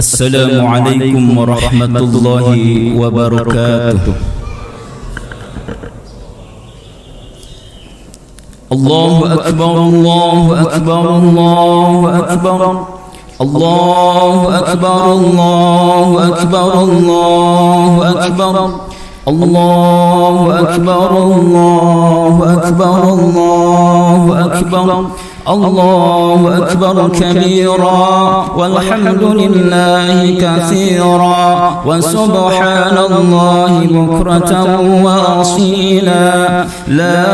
السلام عليكم ورحمة الله وبركاته. الله أكبر الله أكبر الله أكبر الله أكبر الله أكبر الله أكبر الله أكبر الله أكبر الله أكبر الله أكبر كبيرا والحمد لله كثيرا وسبحان الله بكرة وأصيلا. لا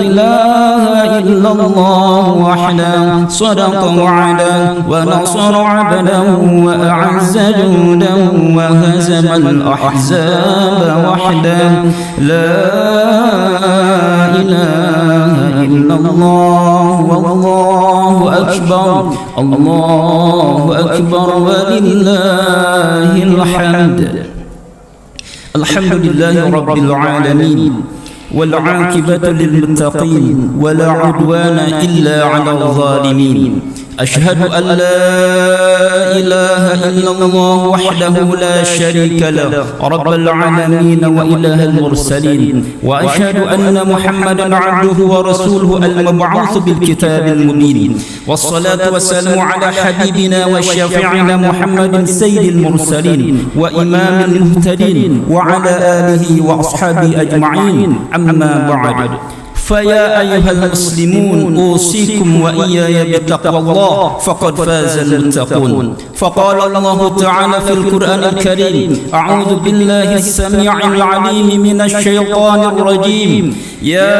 إله إلا الله وحده صدق وعده ونصر عبده وأعز جنده وهزم الأحزاب وحده. لا إله إلا الله والله أكبر الله أكبر ولله الحمد. الحمد لله رب العالمين والعاقبة للمتقين ولا عدوان إلا على الظالمين. أشهد أن لا إله إلا الله وحده لا شريك له رب العالمين وإله المرسلين. وأشهد أن محمدا عبده ورسوله المبعوث بالكتاب المبين. والصلاة والسلام على حبيبنا وشفيعنا محمد سيد المرسلين وإمام المهتدين وعلى آله وأصحابه أجمعين. أما بعد، فيا أيها المسلمون أوصيكم وإياي بتقوى الله فقد فاز المتقون. فقال الله تعالى في القرآن الكريم: أعوذ بالله السميع العليم من الشيطان الرجيم. يا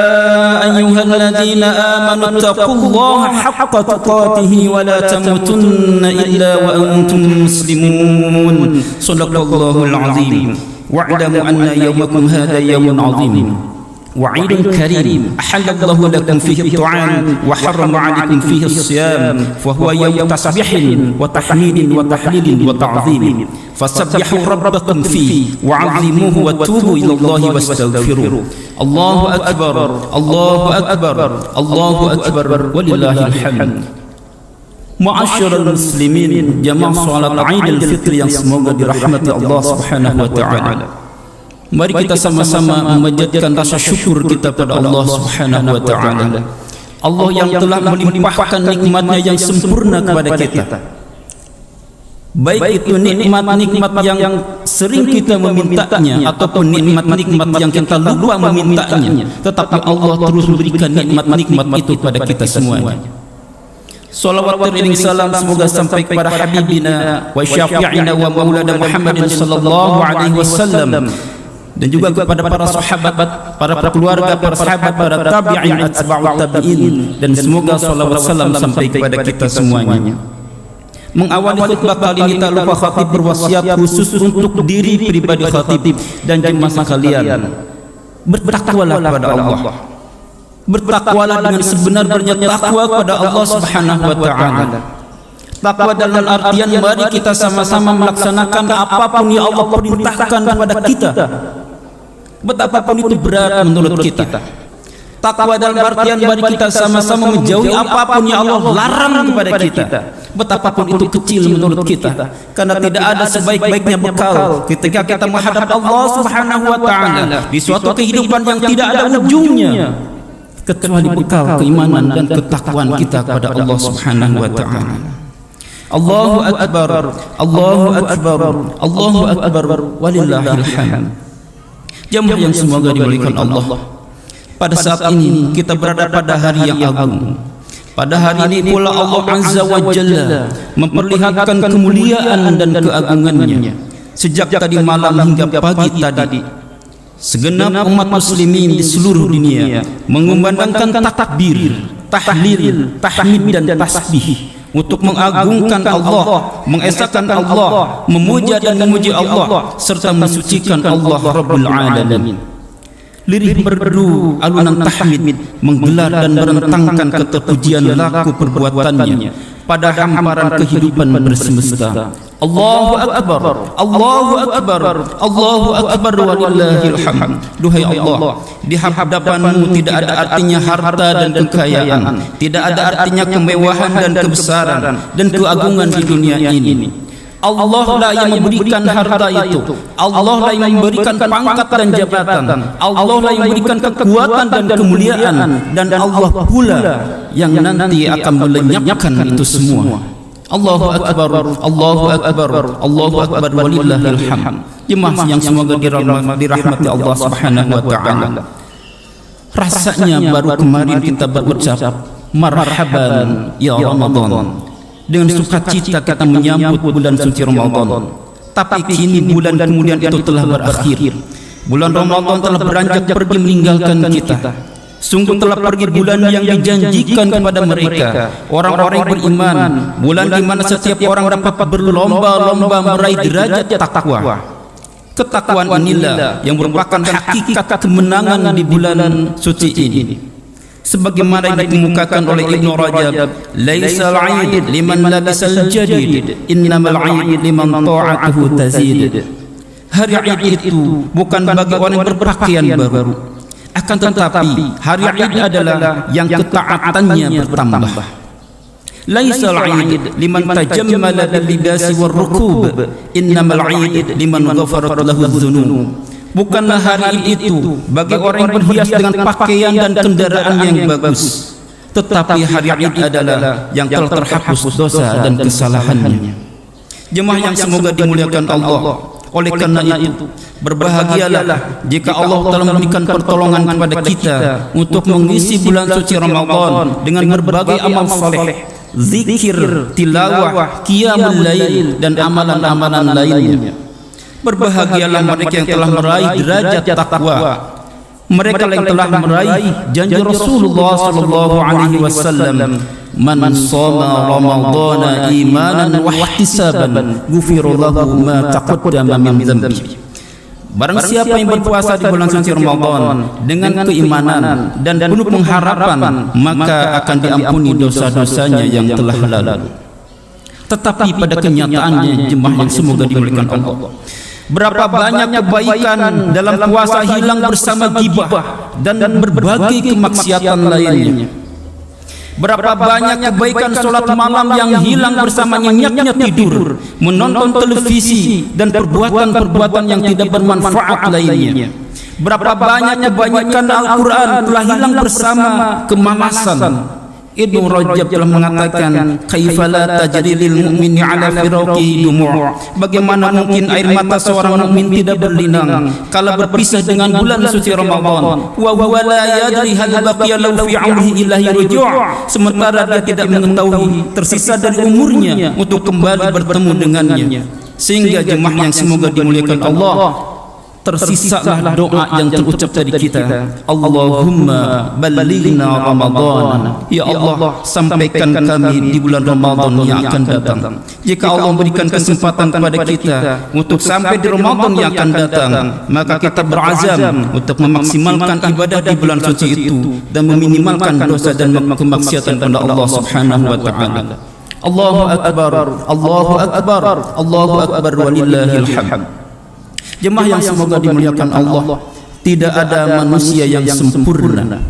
أيها الذين آمنوا اتقوا الله حق تقاته ولا تموتن إلا وأنتم مسلمون. صدق الله العظيم. واعلموا أن يومكم هذا يوم عظيم وعيد كريم أحل الله لكم فيه الطعام وحرم عليكم فيه الصيام، فهو يوم تسبيح وتحميد وتحليل وتعظيم. فسبحوا ربكم فيه وعظموه وتوبوا إلى الله واستغفروه. الله أكبر الله أكبر الله أكبر ولله الحمد. Ma'asyiral muslimin, jamaah salat Aidil Fitri yang semoga dirahmati Allah Subhanahu wa taala. Mari kita sama-sama memanjatkan rasa syukur kita pada Allah Subhanahu wa taala. Allah yang telah melimpahkan nikmatnya yang sempurna kepada kita. Baik itu nikmat-nikmat yang sering kita memintanya ataupun nikmat-nikmat yang kita lupa memintanya, tetapi Allah terus memberikan nikmat-nikmat itu kepada kita semuanya. Salawat teriring salam semoga sampai kepada habibina wa syafi'ina wa maulana Muhammadin sallallahu alaihi wasallam, dan juga kepada para sahabat, para keluarga, para sahabat, para tabi'in, atba'ut tabi'in, dan semoga salawat salam sampai kepada kita semuanya. Mengawali khutbah kali ini tak lupa khatib berwasiat khusus untuk diri pribadi khatib dan jemaah sekalian. Bertakwalah kepada Allah. Bertakwalah dengan sebenar-benarnya takwa kepada Allah Subhanahu wa taala. Takwa dalam artian mari kita sama-sama melaksanakan apapun yang Allah perintahkan kepada kita, betapapun itu berat menurut kita. Takwa dalam artian mari kita sama-sama menjauhi apapun yang Allah larang kepada kita, betapapun itu kecil menurut kita, karena tidak ada sebaik-baiknya bekal ketika kita menghadap Allah Subhanahu wa taala di suatu kehidupan yang tidak ada ujungnya kecuali bekal keimanan dan ketakwaan kita kepada Allah Subhanahu wa taala. Allahu akbar Allahu akbar Allahu akbar walillahil hamd. Jemaah yang semoga dimuliakan Allah, pada saat ini kita berada pada hari yang agung. Pada hari ini pula Allah Azza wa Jalla memperlihatkan kemuliaan dan keagungannya. Sejak tadi malam hingga pagi tadi, segenap umat muslimin di seluruh dunia mengumandangkan takbir, tahlil, tahmid dan tasbih untuk mengagungkan Allah, mengesahkan Allah, memuja dan memuji Allah, serta mensucikan Allah Rabbul Alamin. Lirih merdu alunan tahmid menggelar dan merentangkan keterpujian laku perbuatannya pada hamparan kehidupan bersemesta. Allahu akbar Allahu akbar Allahu akbar walillahil hamd. Duhai Allah, di hadapanmu tidak ada artinya harta dan kekayaan, tidak ada artinya kemewahan dan kebesaran dan keagungan di dunia ini. Allah lah yang memberikan harta itu, Allah lah yang memberikan pangkat dan jabatan, Allah lah yang memberikan kekuatan dan kemuliaan, dan Allah pula yang nanti akan melenyapkan itu semua. Allahu Akbar, Allahu Akbar, Allahu Akbar, walillahil hamd. Jemaah yang semoga dirahmati Allah Subhanahu wa taala. Rasanya baru kemarin kita berucap marhaban ya Ramadan. Dengan sukacita kita menyambut bulan suci Ramadan. Tapi kini bulan kemudian itu telah berakhir. Bulan Ramadan telah beranjak pergi meninggalkan kita. Sungguh telah pergi bulan yang dijanjikan kepada mereka, orang-orang yang beriman. Bulan di mana setiap orang dapat berlomba-lomba meraih derajat takwa. Ketakwaan inilah yang merupakan hakikat kemenangan di bulan suci ini. Sebagaimana yang dikemukakan oleh Ibnu Rajab, laisal 'aid liman labisal jadid, innamal 'aid liman ta'atuhu tazid. Hari Id itu bukan bagi orang yang berpakaian baru, akan tetapi hari Id adalah yang ketaatannya bertambah. Laisal 'aid liman tajammala bil libasi war rukub, innamal 'aid liman ghafarat lahu dzunub. Bukanlah hari itu bagi orang yang berhias dengan pakaian dan kendaraan yang bagus, tetapi hari Id adalah yang telah terhapus dosa dan kesalahannya. Jemaah yang semoga dimuliakan Allah, oleh karena itu berbahagialah jika Allah telah memberikan pertolongan kepada kita untuk mengisi bulan suci Ramadan dengan berbagai amal saleh, zikir, tilawah, qiyamul lail, dan amalan-amalan lainnya. Berbahagialah mereka yang telah meraih derajat takwa, mereka yang telah meraih janji Rasulullah sallallahu alaihi wasallam, man shoma ramadhana imanan wa ihtisaban ghufira lahu ma taqaddama min dhanbi. Barang siapa yang berpuasa di bulan suci Ramadan dengan keimanan dan penuh pengharapan, maka akan diampuni dosa-dosanya yang telah lalu. Tetapi pada kenyataannya, jemaah yang semoga dimuliakan Allah, berapa banyak kebaikan dalam puasa hilang bersama ghibah dan berbagai kemaksiatan lainnya. Berapa banyak kebaikan solat malam yang hilang bersama nyenyaknya tidur, menonton televisi, dan perbuatan-perbuatan yang tidak bermanfaat lainnya. Berapa banyak kebaikan Al-Quran telah hilang bersama kemalasan. Ibnu Rajab telah mengatakan, kaifa la tajri lil mu'mini ala firaqihi dumu'. Bagaimana mungkin air mata seorang mukmin tidak berlinang kala berpisah dengan bulan suci Ramadan? Wa huwa la yadri hal baqiya lahu fi 'umrihi illa rujuu'. Sementara dia tidak mengetahui tersisa dari umurnya untuk kembali bertemu dengannya. Sehingga jemaah yang semoga dimuliakan Allah, tersisalah doa yang terucap dari kita, Allahumma ballighna Ramadan. Ya Allah, sampaikan kami di bulan Ramadan yang akan datang. Jika Allah memberikan kesempatan kepada kita untuk sampai di Ramadan yang akan datang, maka kita berazam untuk memaksimalkan ibadah di bulan suci itu dan meminimalkan dosa dan kemaksiatan kepada Allah Subhanahu wa taala. Allahu Akbar, Allahu Akbar, Allahu Akbar, walillahil hamd. Jemaah yang semoga dimuliakan Allah, tidak ada manusia yang sempurna.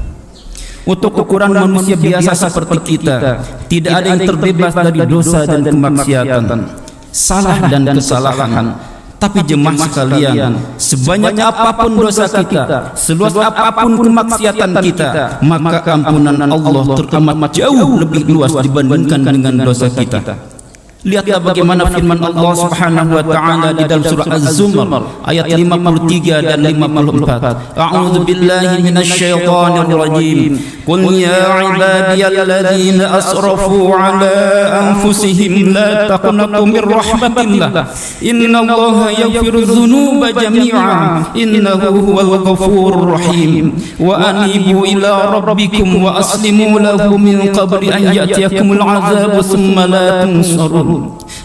Untuk ukuran manusia biasa seperti kita, tidak ada yang terbebas dari dosa dan kemaksiatan, salah dan kesalahan. Tapi jemaah sekalian, sebanyak apapun dosa kita, seluas apapun kemaksiatan kita, maka ampunan Allah teramat jauh lebih luas dibandingkan dengan dosa kita. Lihatlah bagaimana firman Allah Subhanahu wa taala di dalam surah Az-Zumar ayat 53 dan 54. A'udzu billahi minasyaitonir rajim. Qul ya ibadiyalladzina asrafu ala anfusihim la taqnatu mir rahmatillah. Innallaha yaghfiru dzunuba jami'a. Innahu huwal ghafurur rahim. Wa anibu ila rabbikum wa aslimu lahu min qabli an ya'tiyakumul 'adzabu tsumma la tunsarun.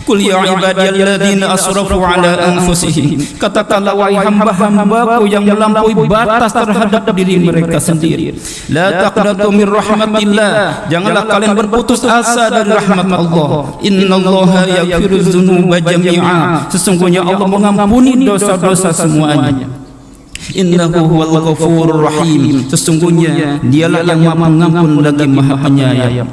Qul ya ibadiyalladzina asrafu ala anfusihim. Katakanlah wahai hamba-hambaku yang melampaui batas terhadap diri mereka sendiri, la taqnatu min rahmatillah. Janganlah kalian berputus asa dari rahmat Allah. Innallaha yaghfiru dzunuba jami'a. Sesungguhnya Allah mengampuni dosa-dosa semuanya. Innahu huwal ghafurur rahim. Sesungguhnya dialah yang Maha Pengampun lagi Maha Penyayang.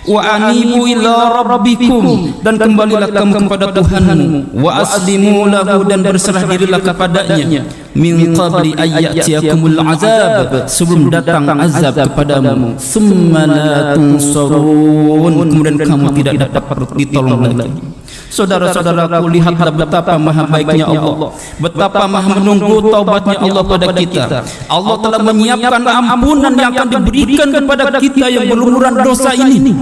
wa anibu ila rabbikum, dan kembalilah kamu kepada Tuhanmu, wa aslimu lahu, dan berserah dirilah kepadanya, min qabli ayyatiyakumul azab, sebelum datang azab kepadamu, thumma la tunsarun, kemudian kamu tidak dapat ditolong lagi. Saudara-saudaraku, lihatlah betapa maha baiknya Allah, betapa maha menunggu taubatnya Allah pada kita. Allah telah menyiapkan ampunan yang akan diberikan kepada kita yang berlumuran dosa ini.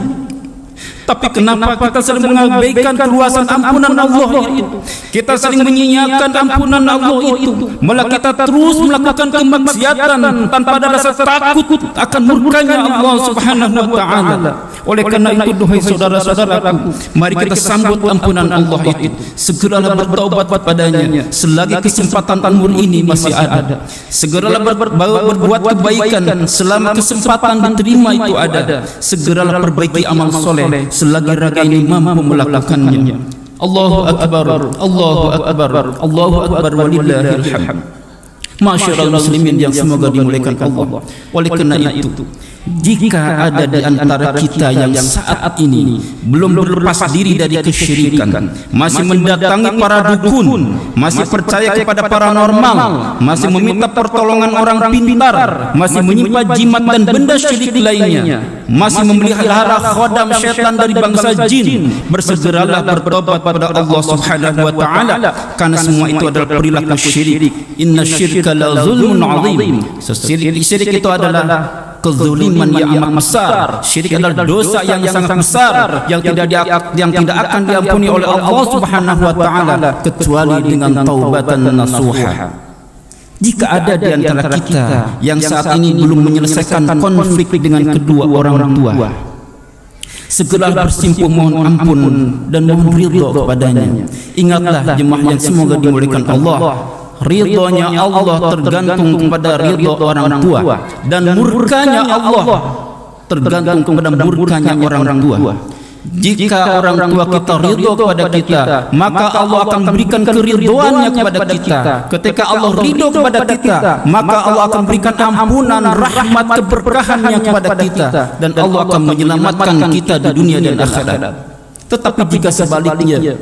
Tapi kenapa kita sering mengabaikan keluasan ampunan Allah itu? Kita sering menyia-nyiakan ampunan Allah itu, malah kita terus melakukan kemaksiatan tanpa ada rasa takut akan murkanya Allah Subhanahu wa taala. Oleh karena itu, duhai saudara-saudaraku, mari kita sambut ampunan Allah itu. Segeralah bertaubat padanya selagi kesempatan umur ini masih ada. Segeralah berbuat kebaikan selama kesempatan diterima itu ada. Segeralah perbaiki amal soleh selagi raga ini mampu melakukannya. Allahu akbar, Allahu akbar, Allahu akbar, walillahil hamd. Masyarul muslimin yang semoga dimuliakan Allah. Oleh karena itu, jika ada di antara kita yang saat ini belum berlepas diri dari kesyirikan, masih mendatangi para dukun, masih percaya kepada paranormal, masih meminta pertolongan orang pintar, masih menyimpan jimat dan benda syirik lainnya, masih memelihara khodam syaitan dari bangsa jin, bersegeralah bertobat pada Allah Subhanahu wa taala, karena semua itu adalah perilaku syirik. Inna syirka la zulmun azim. Syirik itu adalah kezuliman yang amat besar. Syirik adalah dosa yang sangat besar, yang tidak akan diampuni oleh Allah Subhanahu wa taala kecuali dengan taubatan nasuha. Jika ada di antara kita yang saat ini belum menyelesaikan konflik dengan kedua orang tua, segeralah bersimpuh mohon ampun dan mohon ridha kepadanya. Ingatlah jemaah yang semoga dimuliakan Allah, ridhonya Allah tergantung kepada ridho orang tua, dan murkanya Allah tergantung kepada murkanya orang tua. Jika orang tua kita ridho kepada kita, maka Allah akan berikan keridhoannya kepada kita. Ketika Allah ridho kepada kita, maka Allah akan berikan ampunan, rahmat, keberkahannya kepada kita, dan Allah akan menyelamatkan kita di dunia dan akhirat. Tetapi jika sebaliknya,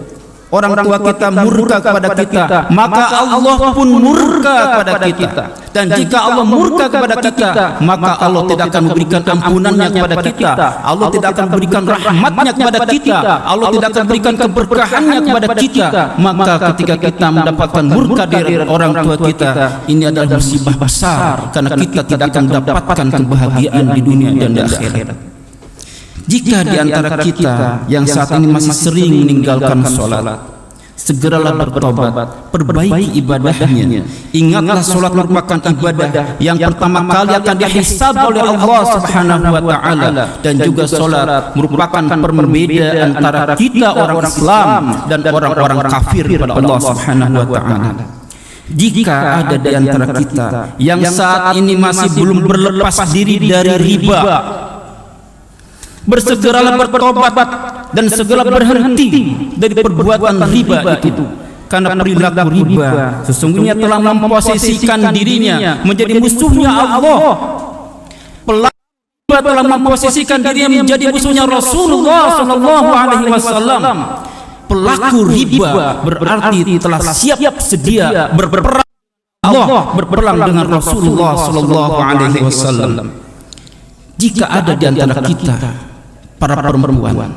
orang tua kita murka kepada kita, maka Allah pun murka kepada kita. Dan jika Allah murka kepada kita, maka Allah tidak akan memberikan ampunannya kepada kita, Allah tidak akan memberikan rahmatnya kepada kita, Allah tidak akan memberikan keberkahannya kepada kita. Maka ketika kita mendapatkan murka dari orang tua kita, ini adalah musibah besar, karena kita tidak akan mendapatkan kebahagiaan di dunia dan di akhirat. Jika di antara kita yang saat ini masih sering meninggalkan sholat, segeralah bertobat, perbaiki ibadahnya. Ingatlah sholat merupakan ibadah yang pertama kali akan dihisab oleh Allah Subhanahu wa taala, dan juga sholat merupakan pembeda antara kita orang Islam dan orang-orang kafir pada Allah Subhanahu wa taala. Jika ada di antara kita yang saat ini masih belum berlepas diri dari riba, bersegeralah bertobat dan segera berhenti dari perbuatan riba itu, karena perilaku riba sesungguhnya telah memposisikan dirinya menjadi musuhnya Allah. Pelaku riba telah memposisikan dirinya menjadi musuhnya Rasulullah sallallahu alaihi wasallam. Pelaku riba berarti telah siap sedia berperang Allah, berperang dengan Rasulullah sallallahu alaihi wasallam. Jika ada di antara kita para perempuan,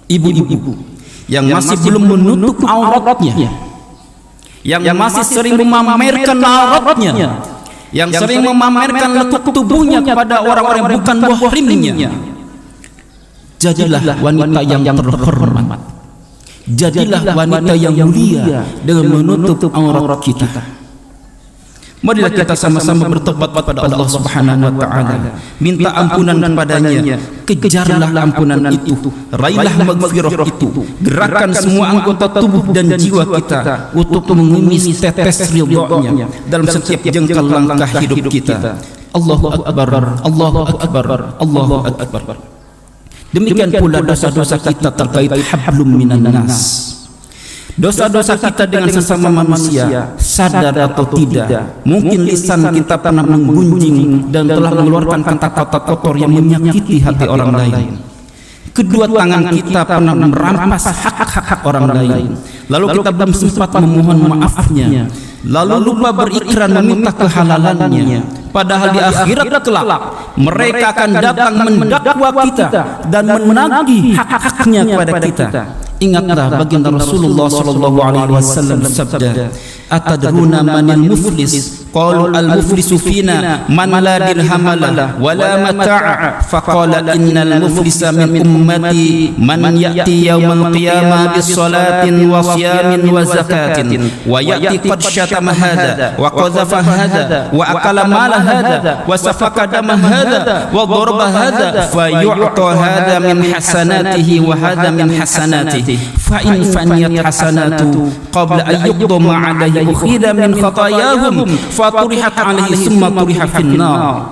ibu-ibu yang masih belum menutup auratnya, yang masih sering memamerkan auratnya, yang sering memamerkan lekuk tubuhnya kepada orang-orang yang bukan muhrimnya, jadilah wanita yang terhormat, jadilah wanita yang mulia dengan menutup aurat kita. Marilah kita sama-sama bertobat kepada Allah Subhanahu wa taala, minta ampunan kepadanya, kejarlah ampunan itu, raihlah maghfirah itu, gerakan semua anggota tubuh dan jiwa kita untuk mengemis tetes ridhonya dalam setiap jengkal langkah hidup kita. Allahu akbar, Allahu akbar, Allahu akbar. Demikian pula dosa-dosa kita terkait hablum minan nas. Dosa-dosa kita dengan sesama manusia, sadar atau tidak, mungkin lisan kita pernah menggunjing dan telah mengeluarkan kata-kata kotor yang menyakiti hati orang lain. Kedua tangan kita pernah merampas hak-hak orang lain. Lalu kita belum sempat memohon maafnya. Lalu lupa berikrar meminta kehalalannya. Padahal di akhirat kelak mereka akan datang mendakwa kita dan menagih hak-haknya kepada kita. Ingatlah baginda Rasulullah sallallahu alaihi wasallam sabda, "Atadruna manil muflis?" Qalu al-muflisu fina man la dirham lahu wa la mata'a. Faqala innal muflisa min ummati man ya'ti yawmal qiyamah bis salatin wa siyamin wa zakatin wa ya'ti qad syatama hadha wa qadhafa hadha wa akala mala hadha wa safaka dama hadha wa daraba hadha fa yu'ta hadha min hasanatihi wa hadha min hasanatihi fa in faniyat hasanatu qabla an yuqdama alayhi ukhida min khatayahum faturihat alaihi summa turiha finnar.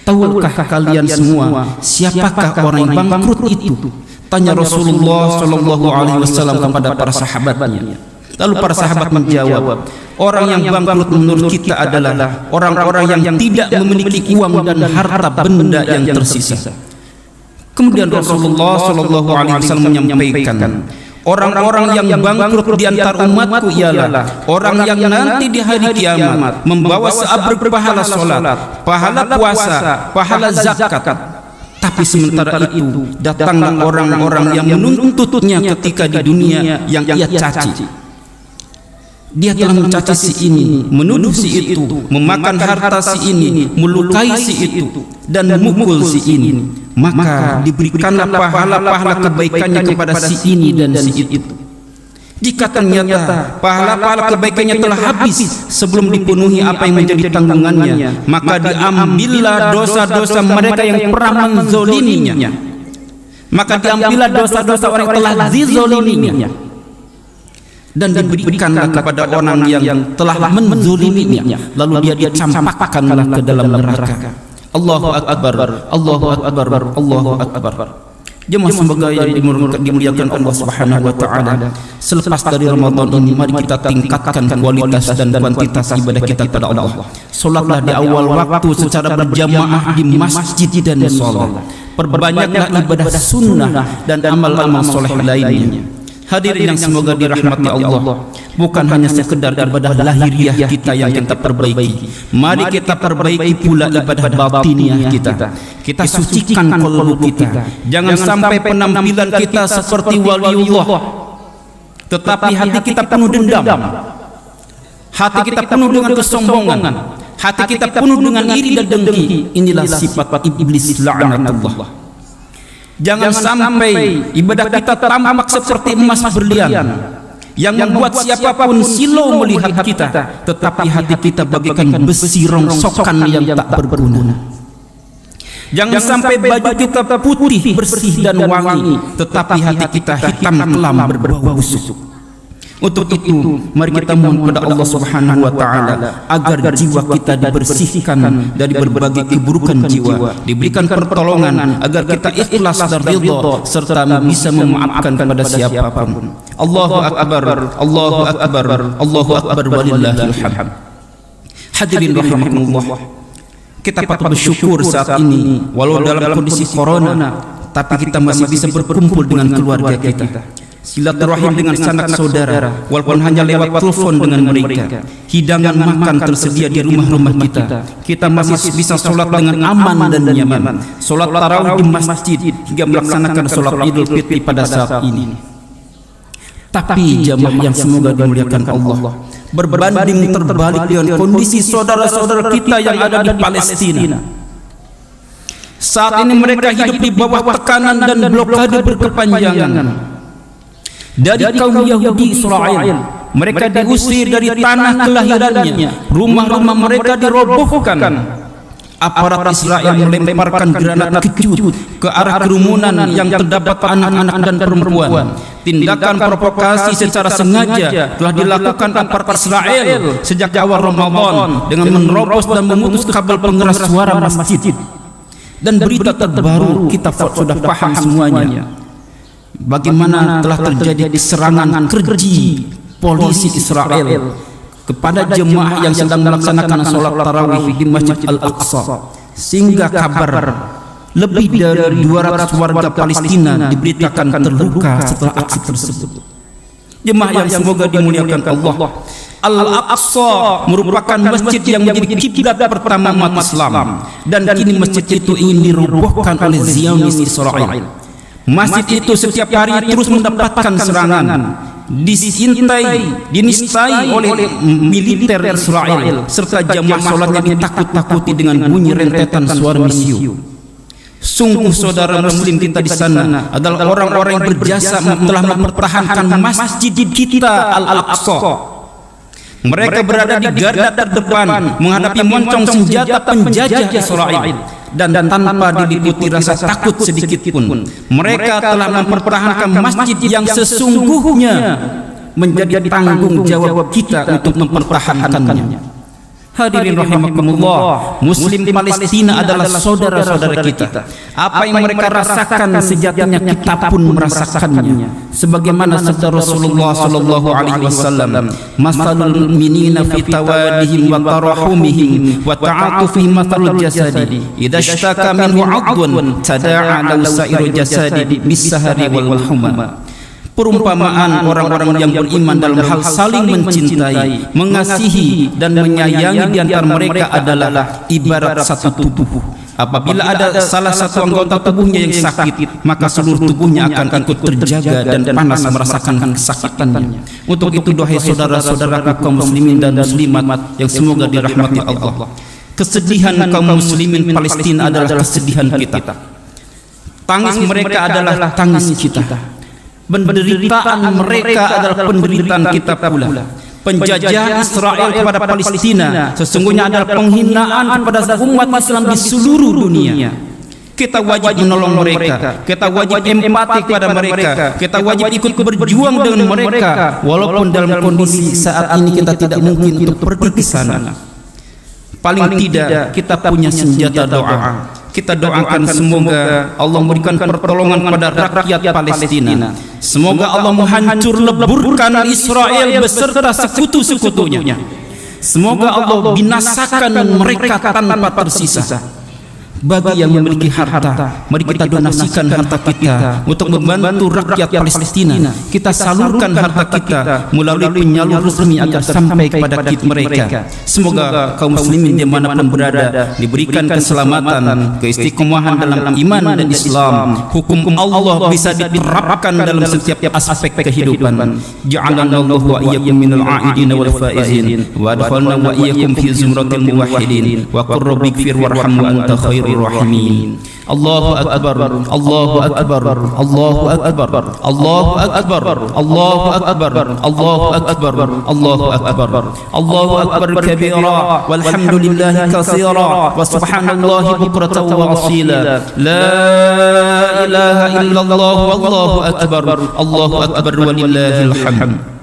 Tahukah kalian semua siapakah orang yang bangkrut itu? Tanya Rasulullah sallallahu alaihi wasallam kepada para sahabatnya. Lalu para sahabat menjawab, orang yang bangkrut menurut kita adalah orang-orang yang tidak memiliki uang dan harta benda yang tersisa. Kemudian Rasulullah sallallahu alaihi wasallam menyampaikan, orang-orang yang bangkrut di antara umatku ialah orang yang nanti di hari kiamat membawa seabrek pahala salat, pahala puasa, pahala zakat. Tapi sementara itu datanglah orang-orang yang menuntutnya ketika di dunia yang ia caci. Dia telah mencaci si ini, menuduh si itu, memakan harta si ini, melukai si itu, dan memukul si ini. Maka diberikanlah pahala-pahala kebaikannya kepada si ini dan si itu. Jika ternyata pahala-pahala kebaikannya telah habis sebelum dipenuhi apa yang menjadi tanggungannya, maka diambillah dosa-dosa mereka yang pernah menzoliminya. Maka diambillah dosa-dosa orang yang telah dizoliminya dan diberikanlah kepada orang yang telah menzoliminya, lalu dia dicampakkanlah ke dalam neraka. Allahu akbar, Allahu akbar, Allahu akbar. Jemaah semoga yang dimuliakan Allah Subhanahu wa taala, selepas dari Ramadan ini mari kita tingkatkan kualitas dan kuantitas ibadah kita kepada Allah. Salatlah di awal waktu secara berjamaah di masjid dan mushola. Perbanyaklah ibadah sunnah dan amal-amal soleh lainnya. Hadirin yang semoga dirahmati Allah, bukan hanya sekedar ibadah lahiriah kita yang kita perbaiki, mari kita perbaiki pula ibadah batiniah kita. Kita sucikan qalbu kita. Jangan sampai penampilan kita seperti waliullah, tetapi hati kita penuh dendam, hati kita penuh dengan kesombongan, hati kita penuh dengan iri dan dengki. Inilah sifat iblis la'natullah. Jangan sampai ibadah kita tampak seperti emas berlian yang membuat siapapun silau melihat kita, tetapi hati kita bagaikan besi rongsokan yang tak berguna. Jangan sampai baju kita putih, bersih dan wangi, tetapi hati kita hitam kelam berbau busuk. Untuk itu mari kita mohon kepada Allah Subhanahu wa taala agar jiwa kita dibersihkan dari berbagai keburukan jiwa, diberikan pertolongan agar kita ikhlas dan ridha serta bisa memaafkan kepada siapapun. Allahu akbar, Allahu akbar, Allahu akbar walillahil hamd. Hadirin rahimakumullah, kita patut bersyukur saat ini walau dalam kondisi corona, tapi kita masih bisa berkumpul dengan keluarga kita, silaturahim dengan sanak saudara, walaupun hanya lewat telepon dengan mereka. Hidangan makan tersedia di rumah-rumah kita. Kita masih bisa sholat dengan aman dan nyaman, sholat tarawih di masjid hingga melaksanakan sholat Idul Fitri pada saat ini. Tapi jamaah yang semoga dimuliakan Allah, berbanding terbalik dengan kondisi saudara-saudara kita yang ada di Palestina. Saat ini mereka hidup di bawah tekanan dan blokade berkepanjangan dari kaum Yahudi Israel. Mereka diusir dari tanah kelahirannya, rumah-rumah mereka dirobohkan. Aparat Israel melemparkan granat kecut ke arah kerumunan yang terdapat anak-anak dan perempuan. Tindakan provokasi secara sengaja telah dilakukan aparat Israel sejak awal Ramadan dengan menerobos dan memutus kabel pengeras suara masjid. Dan berita terbaru kita sudah paham semuanya, bagaimana telah terjadi serangan keji polisi Israel kepada jemaah yang sedang melaksanakan sholat tarawih di Masjid Al-Aqsa, sehingga kabar Lebih dari 200 warga Palestina diberitakan terluka setelah aksi tersebut. Jemaah yang semoga dimuliakan Allah, Al-Aqsa merupakan masjid yang menjadi kiblat pertama umat Islam, dan kini masjid itu ingin dirobohkan oleh Zionis Israel. Masjid itu setiap hari terus mendapatkan serangan, dinistai oleh militer Israel, serta jamaah sholatnya ditakut-takuti dengan bunyi rentetan suara misiu. Sungguh saudara muslim kita di sana adalah orang-orang yang berjasa telah mempertahankan masjid kita Al-Aqsa. Mereka berada di garda terdepan menghadapi moncong senjata penjajah Israel, dan tanpa diliputi rasa takut sedikit pun mereka telah mempertahankan masjid yang sesungguhnya menjadi tanggung jawab kita untuk mempertahankannya. Hadirin rahimakumullah, Muslim Palestina adalah saudara-saudara kita. Apa yang mereka rasakan sejatinya kita pun merasakannya. Sebagaimana sabda Rasulullah sallallahu alaihi wasallam, "Masalul mu'minina fi tawadihim wa tarahumihim wa ta'atufihim mathalul jasadi. Idza ishtaka minhu 'adwun tada'a lahu sa'iru jasadi bis-sahari wal humma." Perumpamaan orang-orang yang beriman dalam hal saling mencintai, mengasihi dan menyayangi di antara mereka adalah ibarat satu tubuh. Apabila ada salah satu anggota tubuhnya yang sakit, maka seluruh tubuhnya akan ikut terjaga dan panas merasakan kesakitannya. Untuk itu, duhai saudara-saudaraku kaum muslimin dan muslimat yang semoga dirahmati Allah, kesedihan kaum muslimin Palestina adalah kesedihan kita. Tangis mereka adalah tangis kita. Penderitaan mereka adalah penderitaan kita pula. Penjajahan Israel kepada Palestina sesungguhnya adalah penghinaan kepada umat Islam di seluruh dunia. Kita wajib menolong mereka, kita wajib empati kepada mereka, kita wajib ikut berjuang dengan mereka, walaupun dalam kondisi saat ini kita tidak mungkin untuk pergi ke sana. Paling tidak kita punya senjata doa. Kita doakan semoga Allah memberikan pertolongan kepada rakyat Palestina. Semoga Allah menghancur leburkan Israel beserta sekutu-sekutunya. Semoga Allah binasakan mereka tanpa tersisa. Bagi yang memiliki harta, mari kita donasikan harta kita untuk membantu rakyat Palestina. Kita salurkan harta kita melalui penyalur resmi agar sampai kepada mereka. Semoga kaum muslimin dimanapun berada diberikan keselamatan, keistiqomahan dalam iman dan Islam. Hukum Allah bisa diterapkan dalam setiap aspek kehidupan. Ja'alana Allah wa iyyakum minal a'idin wal faizin wa adkhalna wa iyyakum fi zumratil muwahhidin wa qur rabbighfir warham wa anta khairur rahimin. Allahu akbar, Allahu akbar, Allahu akbar, Allahu akbar, Allahu akbar, Allahu akbar, Allahu akbar, Allahu akbar kabira walhamdulillahi katsira wa subhanallahi bukratan wa asila. La ilaha illallah wallahu akbar, Allahu akbar walillahil hamd.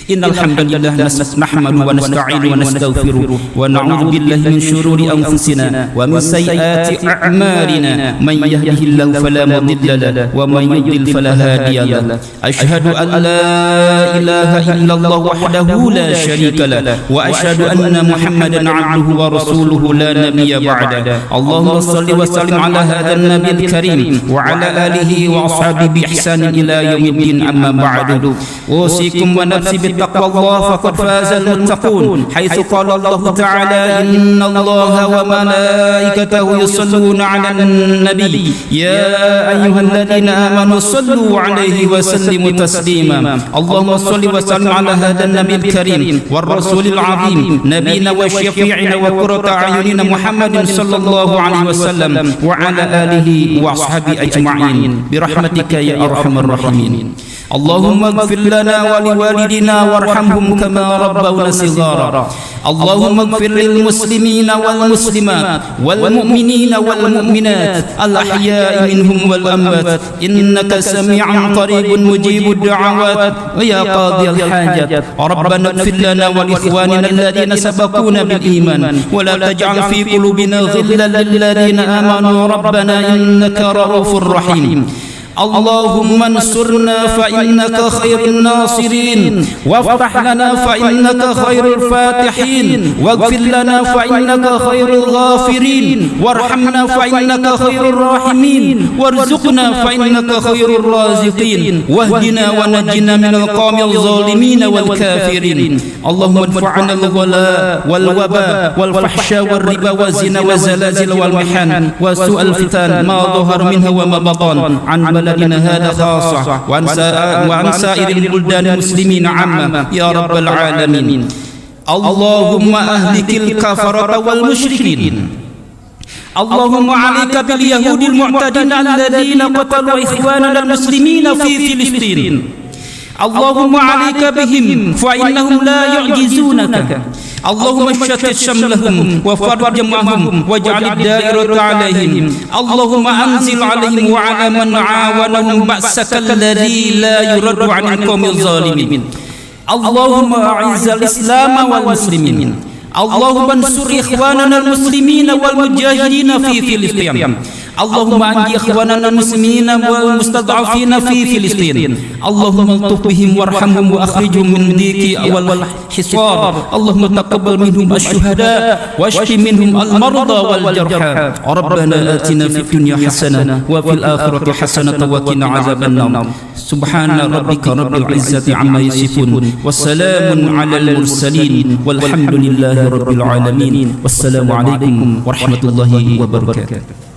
Innal hamdalillah nahmaduhu wa nasta'inu wa nastaghfiruh wa na'udzu billahi min shururi anfusina wa min sayyiati a'malina man yahdihillahu fala mudilla lahu wa man yudlil fala hadiya lahu. Asyhadu an la ilaha illallah wahdahu la syarika lahu wa asyhadu anna Muhammadan 'abduhu wa rasuluhu la nabiyya ba'da. Allahumma shalli wa sallim ala hadzal nabiyil karim wa ala alihi wa ashabihi bi ihsan ila yaumiddin, amma ba'du. Usikum wa nafsi تقوى الله فقد فاز المتقون، حيث قال الله تعالى إن الله وملائكته يصلون على النبي يا أيها الذين آمنوا صلوا عليه وسلموا تسليما. اللهم صل وسلم على هذا النبي الكريم والرسول العظيم نبينا وشفيعنا وقرة أعيننا محمد صلى الله عليه وسلم وعلى آله وأصحابه أجمعين برحمتك يا أرحم الراحمين. اللهم اغفر لنا ولوالدنا وارحمهم كما ربونا صغارا. اللهم اغفر للمسلمين والمسلمات والمؤمنين والمؤمنات الأحياء منهم والأموات إنك سميع قريب مجيب الدعوات ويا قاضي الحاجات. ربنا اغفر لنا ولإخواننا الذين سبقونا بالإيمان ولا تجعل في قلوبنا غلا للذين آمنوا ربنا إنك رؤوف رحيم. اللهم انصرنا فإنك خير الناصرين وافتح لنا فإنك خير الفاتحين واغفر لنا فإنك خير الغافرين وارحمنا فإنك خير الراحمين وارزقنا فإنك خير الرازقين واهدنا ونجنا من القوم الظالمين والكافرين اللهم ادفع عنا الغلاء والوباء والفحشاء والربا والزنا والزلازل والمحن وسوء الفتن ما ظهر منها وما بطن عن بلدنا هذا خاصة وعن سائر البلدان المسلمين عامة يا رب العالمين اللهم أهلك الكفرة والمشركين اللهم عليك باليهود المعتدين الذين قتلوا إخواننا المسلمين في فلسطين اللهم عليك بهم فإنهم لا يعجزونك اللهم شتت شملهم وفرق جمعهم واجعل الدائرة عليهم اللهم أنزل عليهم وعلى من عاونهم بأسك الذي لا يرد عن القوم الظالمين اللهم أعز الإسلام والمسلمين اللهم انصر إخواننا المسلمين والمجاهدين في فلسطين اللهم أنجي إخواننا المسلمين والمستضعفين في فلسطين اللهم الطف بهم وارحمهم وأخرجهم من ضيق والحصار اللهم تقبل منهم الشهداء واشف منهم المرضى والجرحى ربنا آتنا في الدنيا حسنة وفي الآخرة حسنة وقنا عذاب النار سبحان ربك رب العزة عما يصفون والسلام على المرسلين والحمد لله رب العالمين والسلام عليكم ورحمة الله وبركاته.